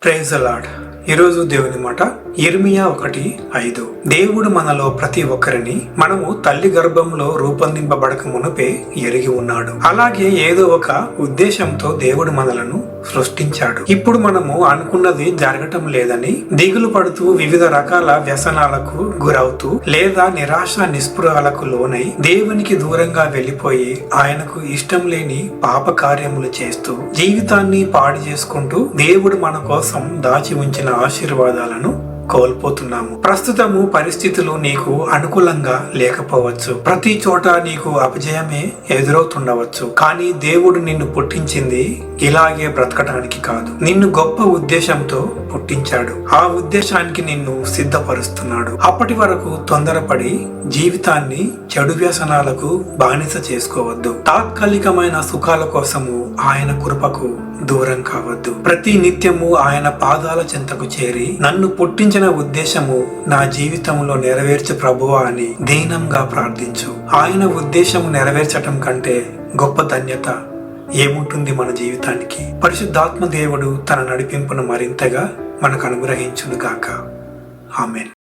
Praise the lord. ఈరోజు దేవుని మాట యిర్మీయా 1:5. దేవుడు మనలో ప్రతి ఒక్కరిని మనము తల్లి గర్భంలో రూపొందింపబడక మునుపే ఎరిగి ఉన్నాడు. అలాగే ఏదో ఒక ఉద్దేశంతో దేవుడు మనలను సృష్టించాడు. ఇప్పుడు మనము అనుకున్నది జరగటం లేదని దిగులు పడుతూ వివిధ రకాల వ్యసనాలకు గురవుతూ లేదా నిరాశ నిస్పృహాలకు లోనై దేవునికి దూరంగా వెళ్లిపోయి ఆయనకు ఇష్టం లేని పాప కార్యములు చేస్తూ జీవితాన్ని పాడు చేసుకుంటూ దేవుడు మన కోసం దాచి ఉంచిన ఆశీర్వాదాలను కోల్పోతున్నాము. ప్రస్తుతము పరిస్థితులు నీకు అనుకూలంగా లేకపోవచ్చు. ప్రతి చోట నీకు అపజయమే ఎదురవుతుండవచ్చు. కానీ దేవుడు నిన్ను పుట్టించింది ఇలాగే బ్రతకడానికి కాదు. నిన్ను గొప్ప ఉద్దేశంతో పుట్టించాడు. ఆ ఉద్దేశానికి నిన్ను సిద్ధపరుస్తున్నాడు. అప్పటి వరకు తొందరపడి జీవితాన్ని చెడు వ్యసనాలకు బానిస చేసుకోవద్దు. తాత్కాలికమైన సుఖాల కోసము ఆయన కృపకు దూరం కావద్దు. ప్రతి నిత్యము ఆయన పాదాల చెంతకు చేరి నన్ను పుట్టించిన ఉద్దేశము నా జీవితంలో నెరవేర్చు ప్రభువా అని దీనంగా ప్రార్థించు. ఆయన ఉద్దేశము నెరవేర్చటం కంటే గొప్ప ధన్యత ఏముంటుంది మన జీవితానికి? పరిశుద్ధాత్మ దేవుడు తన నడిపింపును మరింతగా మనకు అనుగ్రహించును గాక. ఆమేన్.